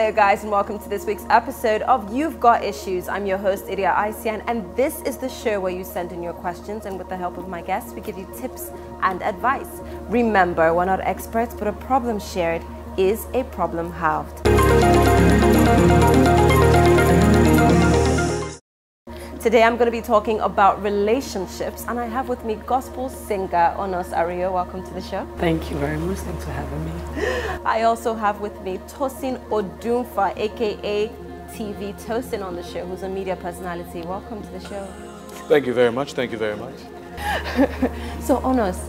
Hello guys, and welcome to this week's episode of You've Got Issues. I'm your host, Iria Aisian, and this is the show where you send in your questions, and with the help of my guests, we give you tips and advice. Remember, we're not experts, but a problem shared is a problem halved. Today I'm going to be talking about relationships, and I have with me gospel singer Onos Ariyo. Welcome to the show. Thank you very much. Thanks for having me. I also have with me Tosin Odunfa, aka TV Tosin, on the show, who's a media personality. Welcome to the show. Thank you very much. Thank you very much. So Onos,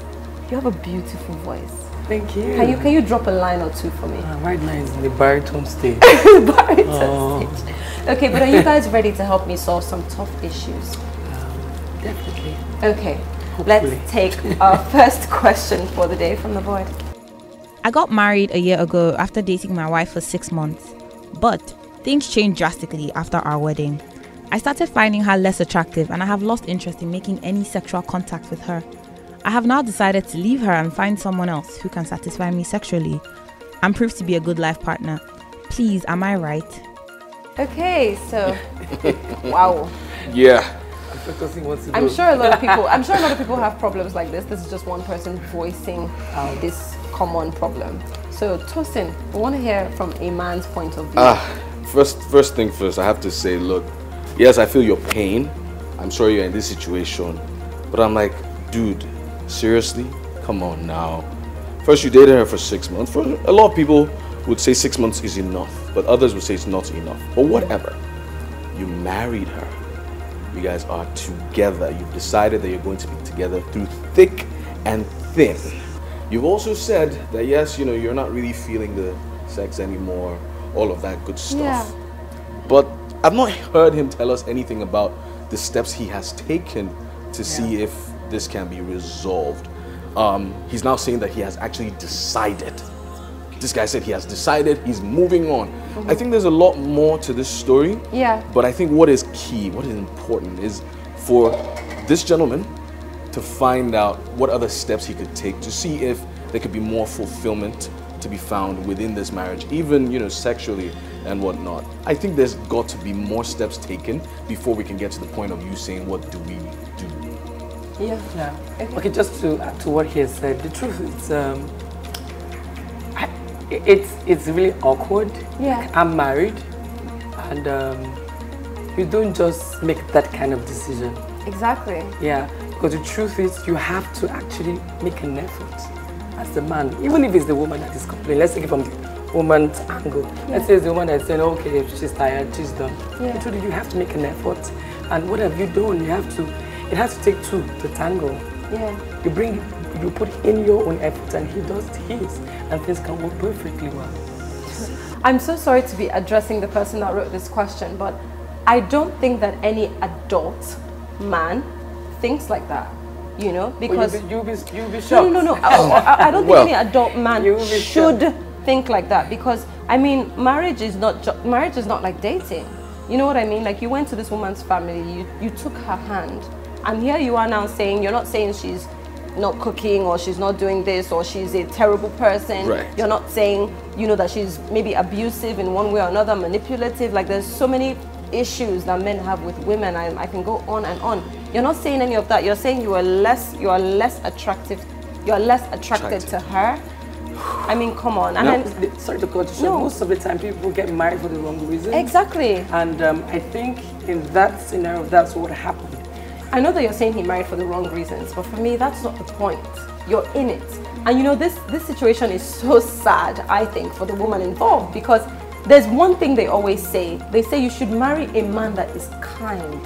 you have a beautiful voice. Thank you. Can you drop a line or two for me? Right now is the baritone stage. Baritone stage. Okay, but are you guys ready to help me solve some tough issues? Definitely. Okay, Hopefully. Let's take our first question for the day from the board. I got married a year ago after dating my wife for 6 months, but things changed drastically after our wedding. I started finding her less attractive, and I have lost interest in making any sexual contact with her. I have now decided to leave her and find someone else who can satisfy me sexually and prove to be a good life partner. Please, am I right? Okay, so wow. Yeah. I'm sure a lot of people have problems like this. This is just one person voicing this common problem. So Tosin, we want to hear from a man's point of view. First thing first, I have to say, look, yes, I feel your pain. I'm sorry you're in this situation, but I'm like, dude, seriously? Come on now. First, you dated her for 6 months. For a lot of people would say 6 months is enough, but others would say it's not enough. But whatever. You married her. You guys are together. You've decided that you're going to be together through thick and thin. You've also said that yes, you're not really feeling the sex anymore, all of that good stuff. Yeah. But I've not heard him tell us anything about the steps he has taken to see if this can be resolved. He's now saying that he has actually decided. This guy said he has decided, he's moving on. I think there's a lot more to this story. Yeah. But I think what is key, what is important is for this gentleman to find out what other steps he could take to see if there could be more fulfillment to be found within this marriage, even, sexually and whatnot. I think there's got to be more steps taken before we can get to the point of you saying, what do we do? Yeah. Okay, just to add to what he has said, the truth is, it's really awkward. Yeah. I'm married, and you don't just make that kind of decision. Exactly. Yeah, because the truth is, you have to actually make an effort as the man, even if it's the woman that is complaining. Let's take it from the woman's angle. Let's say it's the woman that's saying, okay, she's tired, she's done. Yeah. The truth is, you have to make an effort, and what have you done? It has to take two to tango. Yeah. You put in your own effort, and he does his, and things can work perfectly well. I'm so sorry to be addressing the person that wrote this question, but I don't think that any adult man thinks like that, because you'll be shocked. No. I don't think any adult man should think like that, because marriage is not like dating. You know what I mean? Like, you went to this woman's family, you took her hand, and here you are now saying, you're not saying she's not cooking or she's not doing this or she's a terrible person. Right. You're not saying, that she's maybe abusive in one way or another, manipulative. Like, there's so many issues that men have with women. I can go on and on. You're not saying any of that. You're saying you are less attracted to her. Come on. And sorry to cut you short. Most of the time people get married for the wrong reasons. Exactly. And I think in that scenario, that's what happened. I know that you're saying he married for the wrong reasons, but for me, that's not the point. You're in it. And this situation is so sad, I think, for the woman involved, because there's one thing they always say. They say you should marry a man that is kind.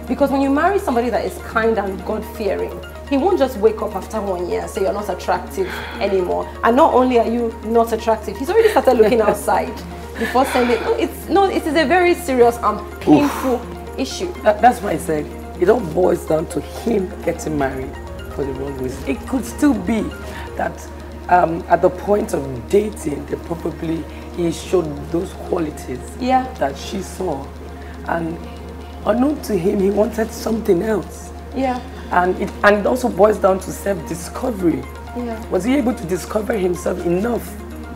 Because when you marry somebody that is kind and God-fearing, he won't just wake up after 1 year and say you're not attractive anymore. And not only are you not attractive, he's already started looking outside before saying it. It is a very serious and painful issue. That's why I said it all boils down to him getting married for the wrong reason. It could still be that at the point of dating, he showed those qualities that she saw, and unknown to him, he wanted something else. Yeah. And it also boils down to self-discovery. Yeah. Was he able to discover himself enough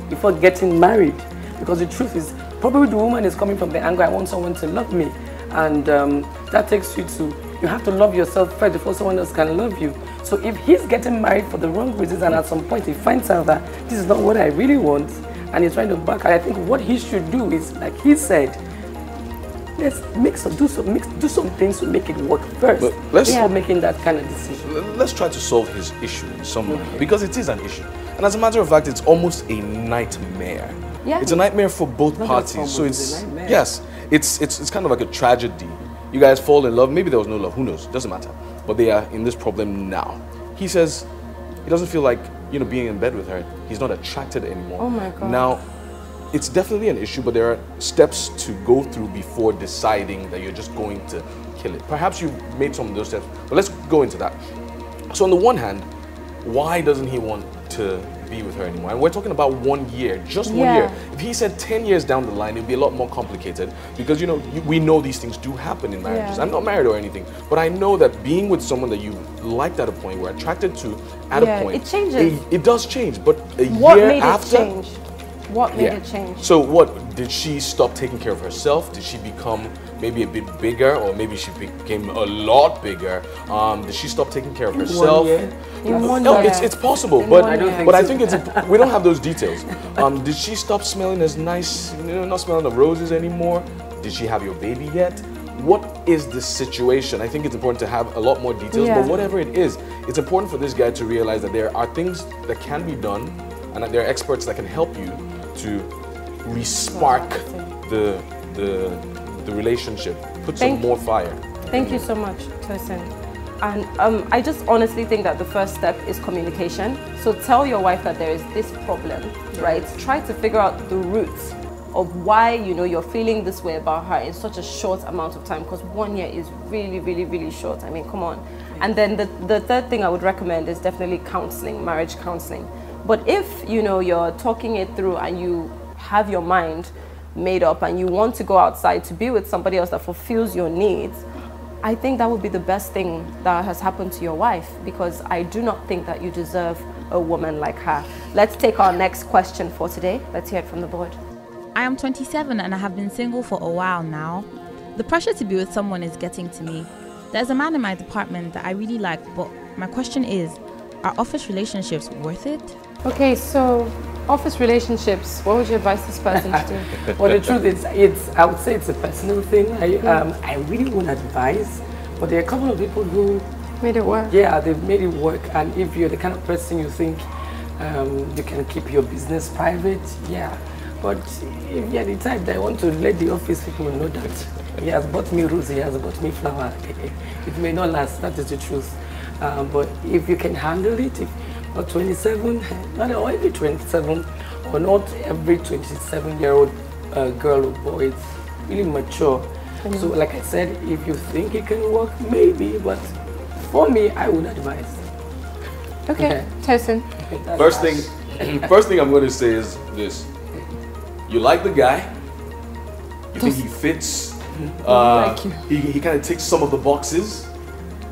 before getting married? Because the truth is, probably the woman is coming from the angle, I want someone to love me. And that takes you to, you have to love yourself first before someone else can love you. So if he's getting married for the wrong reasons and at some point he finds out that this is not what I really want and he's trying to back out, I think what he should do is, like he said, let's do some things to make it work first before making that kind of decision. Let's try to solve his issue in some way, because it is an issue. And as a matter of fact, it's almost a nightmare. Yeah. It's a nightmare for both parties. So it's, yes, it's kind of like a tragedy. You guys fall in love, maybe there was no love, who knows, doesn't matter. But they are in this problem now. He says he doesn't feel like, being in bed with her. He's not attracted anymore. Oh my God. Now, it's definitely an issue, but there are steps to go through before deciding that you're just going to kill it. Perhaps you've made some of those steps, but let's go into that. So on the one hand, why doesn't he want to be with her anymore? And we're talking about 1 year, just 1 year. If he said 10 years down the line, it'd be a lot more complicated, because we know these things do happen in marriages. I'm not married or anything, but I know that being with someone that you liked at a point, were attracted to at a point, it changes. It does change, but what year after, what made it change? So what, did she stop taking care of herself? Did she become maybe a bit bigger, or maybe she became a lot bigger? Did she stop taking care of herself? No, it's possible, but I think we don't have those details. Did she stop smelling as nice, not smelling of roses anymore? Did she have your baby yet? What is the situation? I think it's important to have a lot more details, but whatever it is, it's important for this guy to realize that there are things that can be done, and that there are experts that can help you to re-spark the relationship, put some more fire. Thank you so much, Tosin. And I just honestly think that the first step is communication. So tell your wife that there is this problem, right? Try to figure out the roots of why you're feeling this way about her in such a short amount of time, because 1 year is really, really, really short. I mean, come on. And then the third thing I would recommend is definitely counseling, marriage counseling. But if you're talking it through and you have your mind made up and you want to go outside to be with somebody else that fulfills your needs, I think that would be the best thing that has happened to your wife, because I do not think that you deserve a woman like her. Let's take our next question for today. Let's hear it from the board. I am 27 and I have been single for a while now. The pressure to be with someone is getting to me. There's a man in my department that I really like, but my question is, are office relationships worth it? Okay, so office relationships, what would you advise this person to do? Well, the truth is, I would say it's a personal thing. I really wouldn't advise, but there are a couple of people who made it work. Yeah, they've made it work. And if you're the kind of person you think you can keep your business private, yeah. But if you're the type that want to let the office people know that he has bought me rose, he has bought me flower, it may not last, that is the truth. But if you can handle it, if you're 27, not every 27, or not every 27-year-old girl or boy is really mature. So like I said, if you think it can work, maybe, but for me, I would advise. Okay, Tosin. First thing I'm going to say is this. You like the guy, you think he fits, he kind of ticks some of the boxes,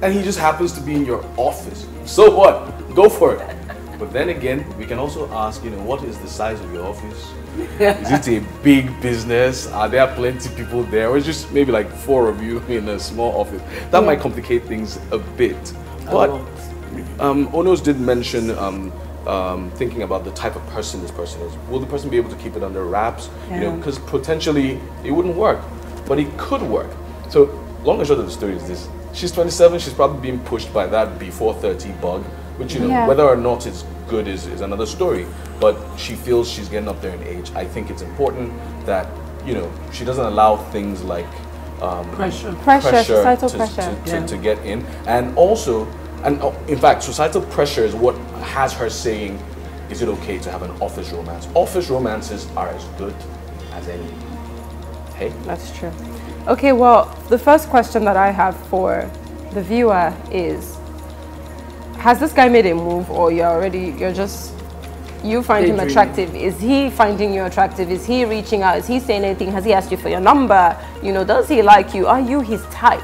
and he just happens to be in your office. So what? Go for it. But then again, we can also ask, what is the size of your office? Is it a big business? Are there plenty of people there? Or is just maybe like 4 of you in a small office? That might complicate things a bit. But Onos did mention thinking about the type of person this person is. Will the person be able to keep it under wraps? Because potentially it wouldn't work, but it could work. So long and short of the story is this. She's 27, she's probably being pushed by that before 30 bug, which whether or not it's good is another story, but she feels she's getting up there in age. I think it's important that, she doesn't allow things like societal pressure to get in. And also, in fact, societal pressure is what has her saying, is it okay to have an office romance? Office romances are as good as any. Hey? That's true. Okay, well, the first question that I have for the viewer is, has this guy made a move, or you find him attractive? Is he finding you attractive? Is he reaching out? Is he saying anything? Has he asked you for your number? Does he like you? Are you his type?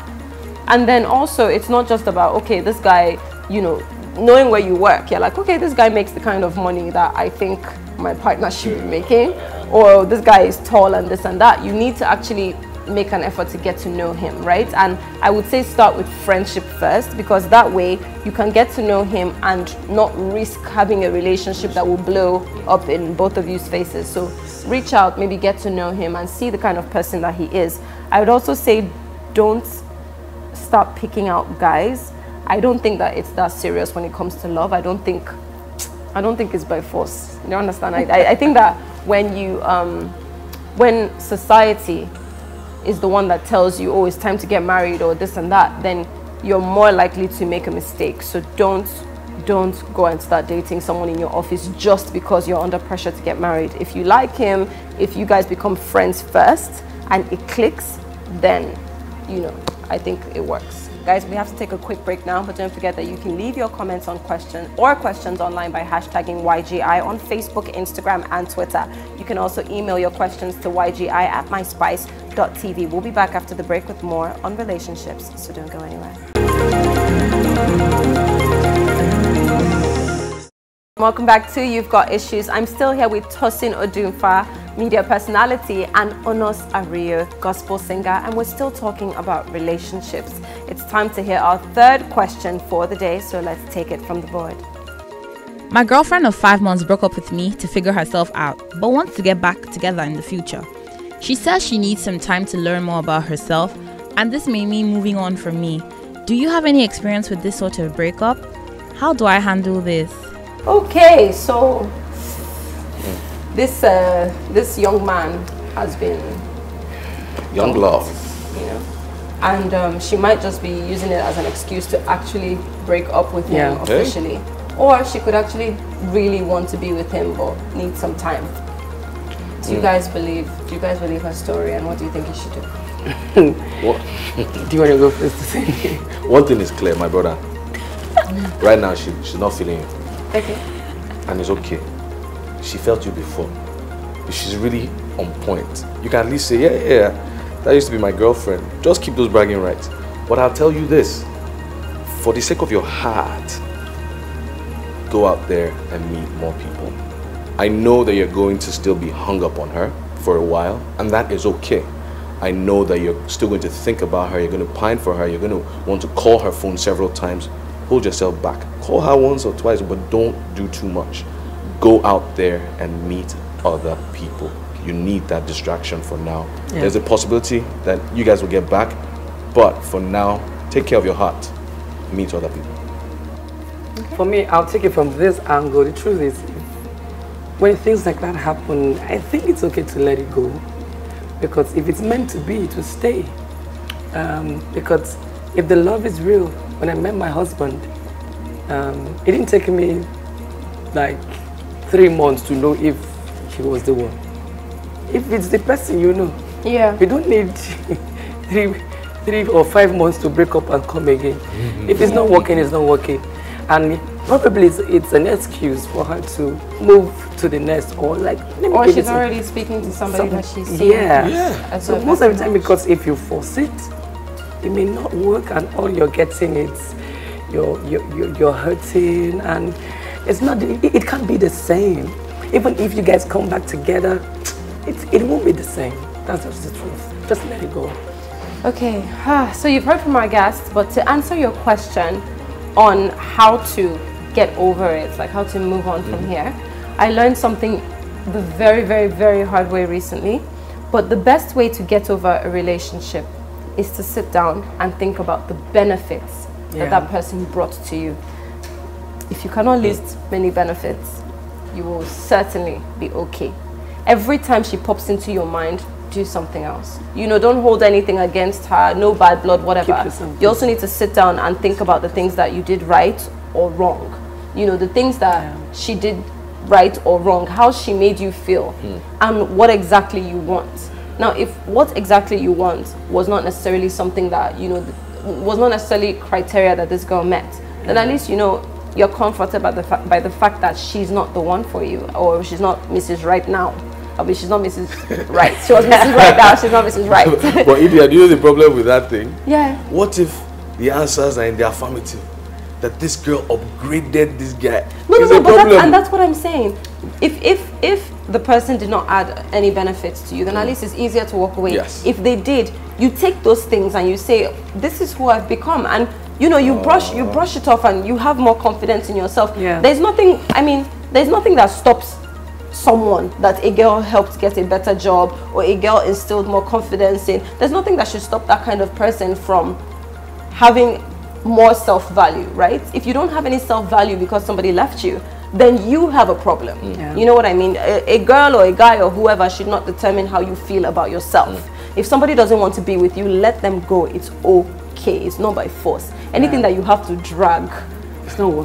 And then also, it's not just about, okay, this guy, knowing where you work. You're like, okay, this guy makes the kind of money that I think my partner should be making, or this guy is tall and this and that. You need to actually make an effort to get to know him, right? And I would say start with friendship first, because that way you can get to know him and not risk having a relationship that will blow up in both of you's faces. So reach out, maybe get to know him and see the kind of person that he is. I would also say don't start picking out guys. I don't think that it's that serious when it comes to love. I don't think it's by force. You understand? I think that when society is the one that tells you, oh, it's time to get married or this and that, then you're more likely to make a mistake. So don't go and start dating someone in your office just because you're under pressure to get married. If you like him, if you guys become friends first and it clicks, then, you know, I think it works. Guys, we have to take a quick break now, but don't forget that you can leave your comments on questions online by hashtagging YGI on Facebook, Instagram, and Twitter. You can also email your questions to ygi@myspice.tv. We'll be back after the break with more on relationships, so don't go anywhere. Welcome back to You've Got Issues. I'm still here with Tosin Odunfa, media personality, and Onos Ariyo, gospel singer, and we're still talking about relationships. It's time to hear our third question for the day, so let's take it from the board. My girlfriend of 5 months broke up with me to figure herself out, but wants to get back together in the future. She says she needs some time to learn more about herself, and this may mean moving on from me. Do you have any experience with this sort of breakup? How do I handle this? Okay, so this young man has been Young love. You know, and she might just be using it as an excuse to actually break up with him officially, or she could actually really want to be with him but need some time. Do you guys believe her story, and what do you think you should do? What? Do you want to go first to say? One thing is clear, my brother. Right now, she's not feeling you. Okay. And it's okay. She felt you before. If she's really on point, you can at least say, yeah, that used to be my girlfriend. Just keep those bragging rights. But I'll tell you this, for the sake of your heart, go out there and meet more people. I know that you're going to still be hung up on her for a while, and that is okay. I know that you're still going to think about her, you're going to pine for her, you're going to want to call her phone several times. Hold yourself back. Call her once or twice, but don't do too much. Go out there and meet other people. You need that distraction for now. Yeah. There's a possibility that you guys will get back, but for now, take care of your heart. Meet other people. Okay. For me, I'll take it from this angle. The truth is, when things like that happen, I think it's okay to let it go. Because if it's meant to be, it will stay. Because if the love is real, when I met my husband, it didn't take me like 3 months to know if he was the one. If it's the person, you know. Yeah. We don't need 3 or 5 months to break up and come again. If it's not working, it's not working. And probably it's an excuse for her to move to the next, or like... Or she's already speaking to somebody that she's seeing. Yeah. So most of the time, because if you force it, it may not work, and all you're getting is you're hurting, and it's not. It can't be the same. Even if you guys come back together, it won't be the same. That's just the truth. Just let it go. Okay. So you've heard from our guests, but to answer your question on how to get over it, like how to move on from here, I learned something the very, very, very hard way recently. But the best way to get over a relationship is to sit down and think about the benefits that person brought to you. If you cannot list many benefits, you will certainly be okay. Every time she pops into your mind, do something else. You know, don't hold anything against her, no bad blood, whatever. You also need to sit down and think about the things that you did right or wrong. You know, the things that she did right or wrong, how she made you feel, and what exactly you want. Now, if what exactly you want was not necessarily something that, you know, was not necessarily criteria that this girl met, then at least, you know, you're comforted by the fact that she's not the one for you, or she's not Mrs. Right now. I mean, she's not Mrs. Right. She was Mrs. Right now, she's not Mrs. Right. But India, do you know the problem with that thing? Yeah. What if the answers are in the affirmative? that this girl upgraded this guy. No, but that's what I'm saying. If the person did not add any benefits to you, then at least it's easier to walk away. Yes. If they did, you take those things and you say, this is who I've become, and you know, you brush it off and you have more confidence in yourself. Yeah. There's nothing that stops someone that a girl helped get a better job or a girl instilled more confidence in. There's nothing that should stop that kind of person from having more self-value, right? If you don't have any self-value because somebody left you, then you have a problem. Yeah. You know what I mean? A girl or a guy or whoever should not determine how you feel about yourself. If somebody doesn't want to be with you, let them go. It's okay. It's not by force. Anything that you have to drag,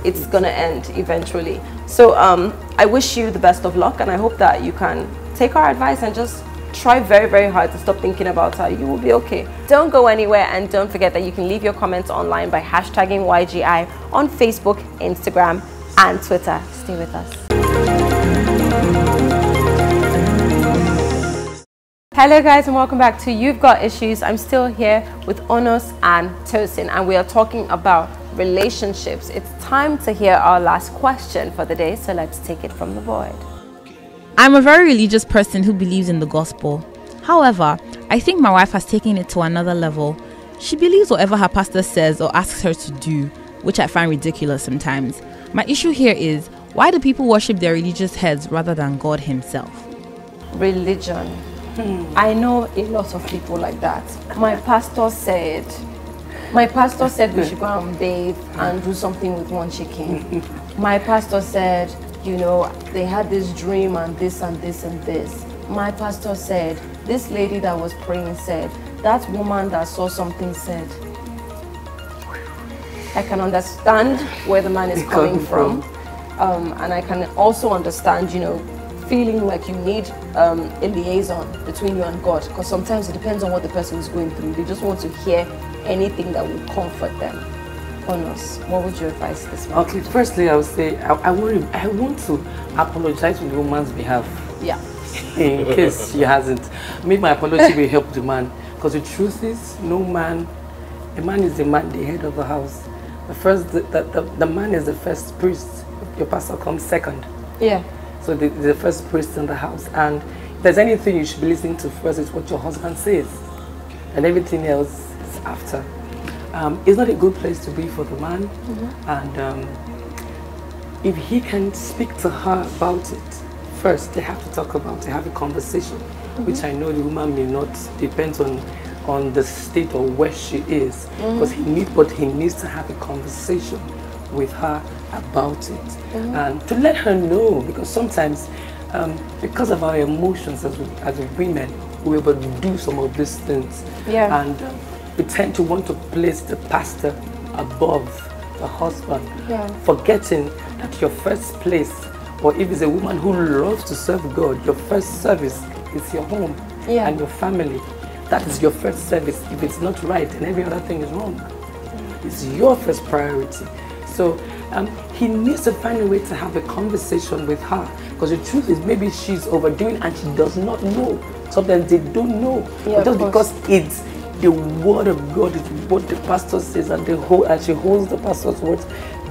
it's gonna end eventually. So I wish you the best of luck, and I hope that you can take our advice and just try very, very hard to stop thinking about her. You will be okay. Don't go anywhere, and don't forget that you can leave your comments online by hashtagging YGI on Facebook, Instagram, and Twitter. Stay with us. Hello guys, and welcome back to You've Got Issues. I'm still here with Onos and Tosin, and we are talking about relationships. It's time to hear our last question for the day, so let's take it from the board. I'm a very religious person who believes in the gospel. However, I think my wife has taken it to another level. She believes whatever her pastor says or asks her to do, which I find ridiculous sometimes. My issue here is, why do people worship their religious heads rather than God himself? Religion. I know a lot of people like that. My pastor said we should go and bathe and do something with one chicken. My pastor said, you know, they had this dream and this and this and this. My pastor said, this lady that was praying said, that woman that saw something said. I can understand where the man is coming from. And I can also understand, you know, feeling like you need a liaison between you and God, because sometimes it depends on what the person is going through. They just want to hear anything that will comfort them. Onos, what would you advise this man? Okay, firstly, I would say I want to apologize on the woman's behalf. Yeah. In case she hasn't. Maybe my apology will help the man, because the truth is, a man is the man, the head of the house. The man is the first priest. Your pastor comes second. Yeah. So the first priest in the house, and if there's anything you should be listening to first, is what your husband says, and everything else is after. It's not a good place to be for the man, and if he can speak to her about it, first they have to talk about it, have a conversation, which I know the woman may not, depends on the state or where she is, because he needs to have a conversation with her about it, and to let her know, because sometimes because of our emotions as women, we're able to do some of these things, and we tend to want to place the pastor above the husband, forgetting that your first place, or if it's a woman who loves to serve God, your first service is your home and your family. That is your first service. If it's not right, then every other thing is wrong. It's your first priority. So he needs to find a way to have a conversation with her, because the truth is, maybe she's overdoing and she does not know. Sometimes they don't know, but just because it's the word of God, is what the pastor says, and she holds the pastor's words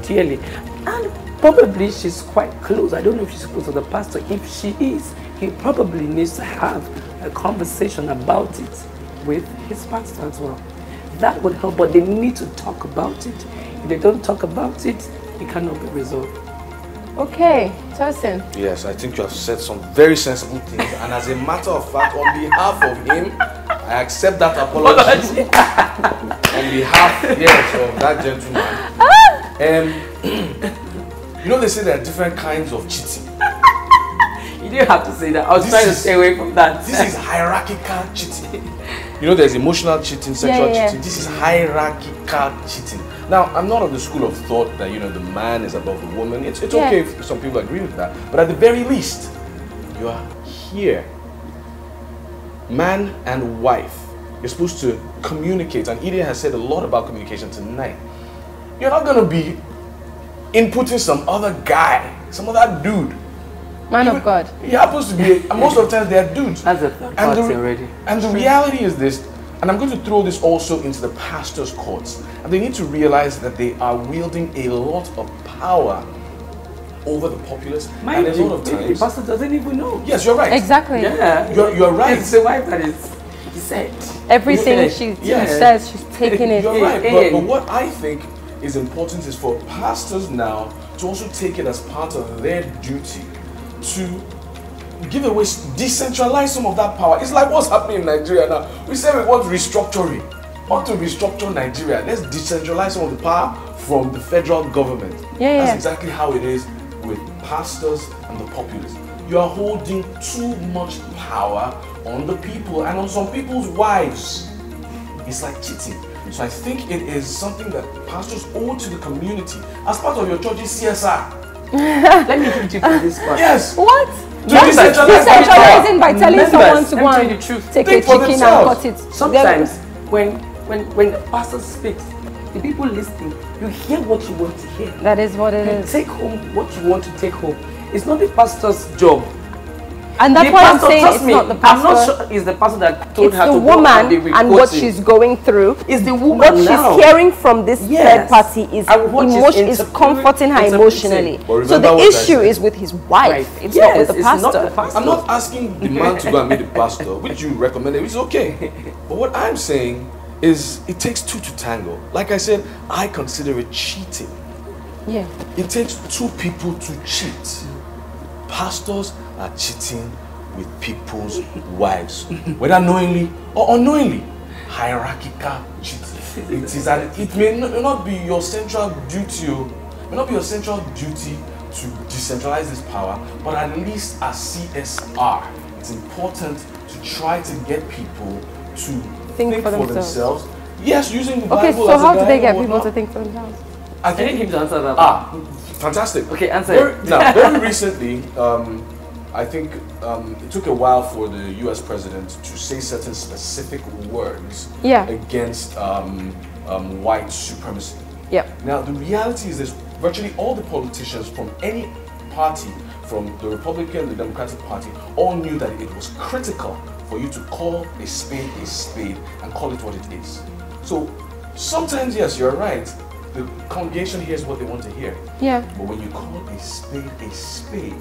dearly. And probably she's quite close. I don't know if she's close to the pastor. If she is, he probably needs to have a conversation about it with his pastor as well. That would help, but they need to talk about it. If they don't talk about it, it cannot be resolved. Okay, Tosin. Yes, I think you have said some very sensible things, and as a matter of fact, on behalf of him, I accept that apology. On behalf, of that gentleman. You know, they say there are different kinds of cheating. You didn't have to say that. I was trying to stay away from that. This is hierarchical cheating. You know, there's emotional cheating, sexual cheating. This is hierarchical cheating. Now, I'm not of the school of thought that, you know, the man is above the woman. It's okay if some people agree with that. But at the very least, you are here. Man and wife. You're supposed to communicate. And Eden has said a lot about communication tonight. You're not going to be inputting some other guy, some other dude. Man of God. He happens to be, most of the time they are dudes. That's a third party already. And the reality is this, And I'm going to throw this also into the pastors' courts. And they need to realize that they are wielding a lot of power over the populace. Mind and a lot of the times, pastor doesn't even know. yes, you're right. Exactly. Yeah. You're right. It's the wife that is said. Everything she says, she's taking it. You're right. Hey. But what I think is important is for pastors now to also take it as part of their duty to give away, decentralize some of that power. It's like what's happening in Nigeria now. We say we want restructuring. We want to restructure Nigeria. Let's decentralize some of the power from the federal government. That's exactly how it is with pastors and the populace. You are holding too much power on the people and on some people's wives. It's like cheating. So I think it is something that pastors owe to the community as part of your church's CSR. Let me hit you for this part. Yes. What? Decentralizing by telling someone to go and the truth. take a chicken and cut it. Sometimes when the pastor speaks, the people listening, you hear what you want to hear. That is what it is. Take home what you want to take home. It's not the pastor's job. And that's why I'm saying it's not the pastor. I'm not sure it's the pastor that told her to the go and be woman and what she's going through. It's the woman what now. she's hearing from this third party is is comforting her emotionally. So the issue is with his wife. It's not with the pastor. I'm not asking the man to go and meet the pastor, which you recommended. It's okay. But what I'm saying is it takes two to tango. Like I said, I consider it cheating. Yeah. It takes two people to cheat. Pastors are cheating with people's wives, whether knowingly or unknowingly. Hierarchical cheating. It may not be your central duty. It may not be your central duty to decentralize this power, but at least as CSR, it's important to try to get people to think for themselves. Yes, using the Bible as a guide. Okay, so how do they get people to think for themselves? I need him to answer that. Fantastic. Okay, answer. Very recently, I think it took a while for the US president to say certain specific words against white supremacy. Now, the reality is this: virtually all the politicians from any party, from the Republican, the Democratic Party, all knew that it was critical for you to call a spade and call it what it is. So sometimes, yes, you're right. The congregation hears what they want to hear. Yeah. But when you call a spade,